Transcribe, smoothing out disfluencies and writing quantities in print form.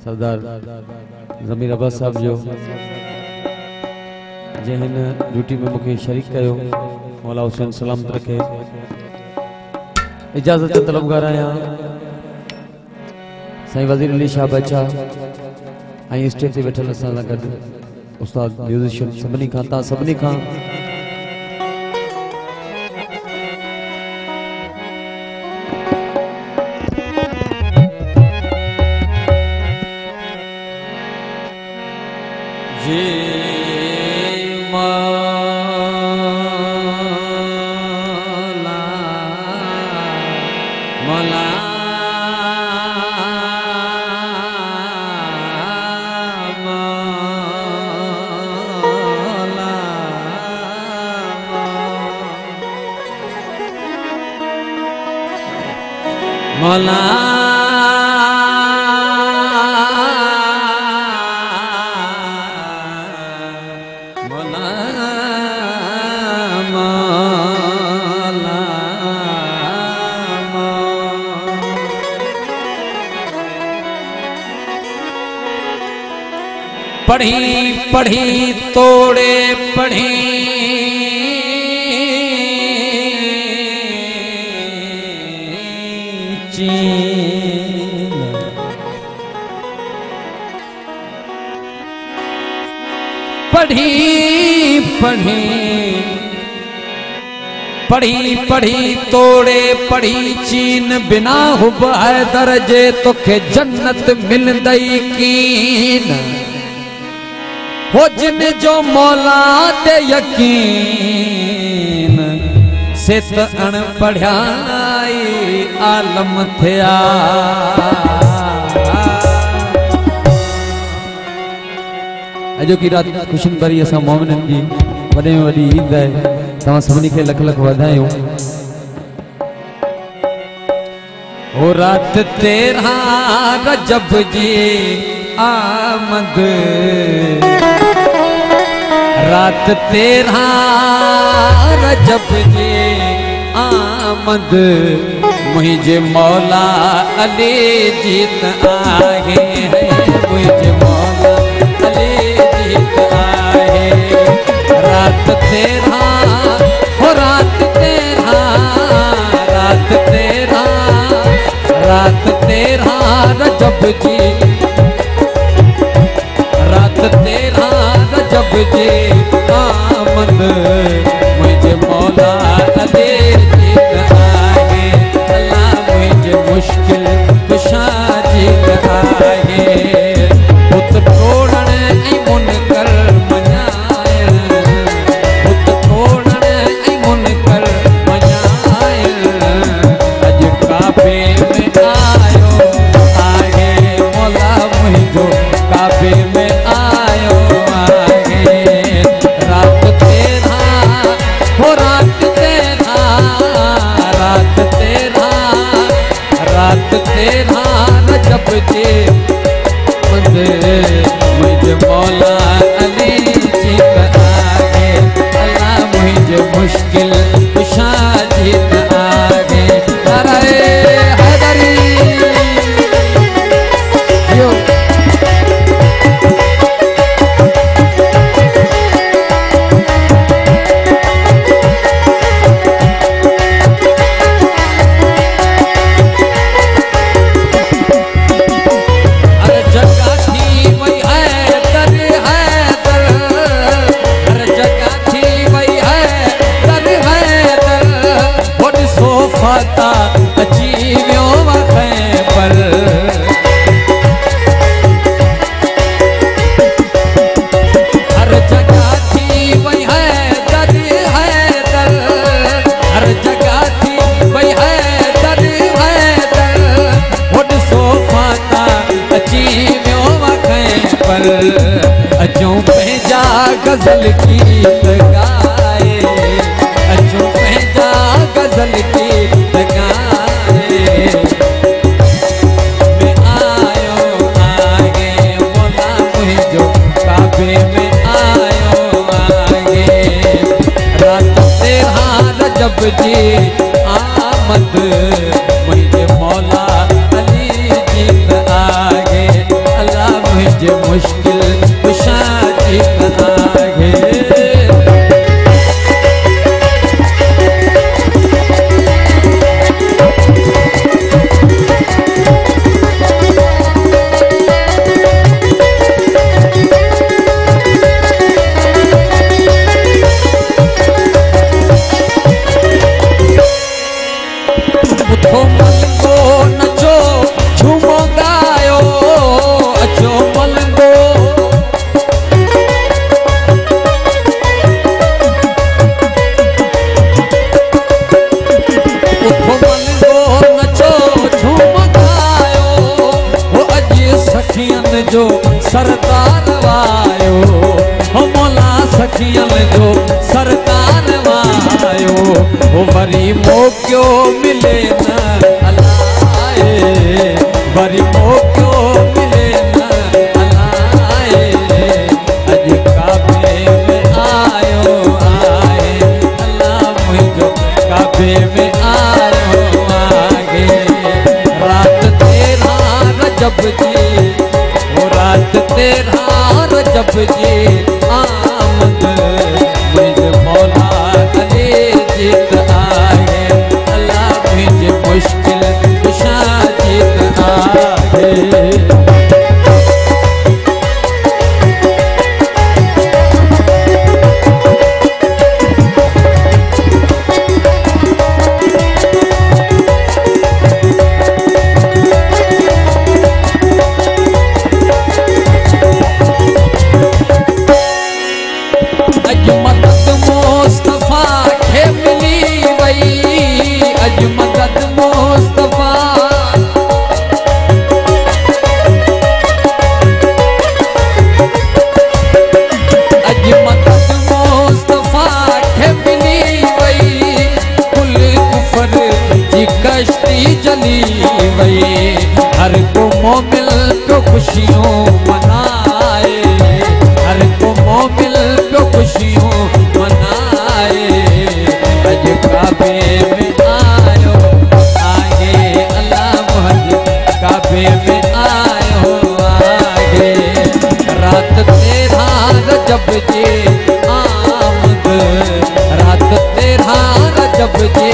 सरदार ज़मीर अब्बास साहब जो जैन ड्यूटी में मुझे शरीक कयो मौला हुसैन सलामत रखे। इजाजत तलबगार आया साईं वज़ीर अली शाह बच्चा आई स्टेज ते बैठल असां सां गॾु उस्ताद म्यूजिशियन सभिनी खां तव्हां सभिनी खां मौला मौला मौला पढ़ी पढ़ी तोड़े पढ़ी पढ़ी पढ़ी पढ़ी पढ़ी तोड़े पढ़ी चीन बिना हुब हैदर जे तोखे जन्नत मिलंदई कीन हो जिन जो मौला ते यकीन से त अणपढ़ाई आलम थिया। अजो की रात खुशन भरी असां मोमिनन जी वॾे में वॾी ईद है तव्हां सभिनी खे लख लख वधायूं। ओ रात 13 रजब जी आमद रात 13 रजब जी आमद मुझे मौला अली जीत आहे मुझे मौला रात 13 हो रात 13 रात 13 रात 13 रजब जी रात 13 रजब जी आमद मुझे मौला अली जीत आहे अल्लाह मुझे मुश्किल कुशा जीत आहे पुत तोड़ण ऐं मुनकर रजब जी मुझे मौला अली जीत आगे अल्लाह मुझे मुश्किल कुशा जीत आगे अरे हैदरी अचूं पंहिंजा गज़ल गीत गाए अचूं पंहिंजा गज़ल गीत गाए में आयो आगे मौला मुंहिंजो काबे में आयो आगे रात 13 रजब जी आमद मुंहिंजे मौला अली जीत आगे अल्लाह जो सरकार वायो हो मौला सखियन जो सरकार वायो हो वरी मौक़ो मिले न अलाए वरी मौक़ो मिले न अलाए अज काबे में आयो आए अल्लाह मुझो काबे में आयो आगे रात तेरा रजब जी वो रात तेरा रजब जी आमद मुझे मौला अली जीत आए अल्लाह मुझे मुश्किल कुशा जीत आए जली वही हर को मोमिल को खुशियों मनाए हर को मोमिल को खुशियों मनाए अज काबे में आयो आगे अल्लाह मुहम्मद काबे में आयो आगे रात तेरा रजब जी आमद रात तेरा रजब जी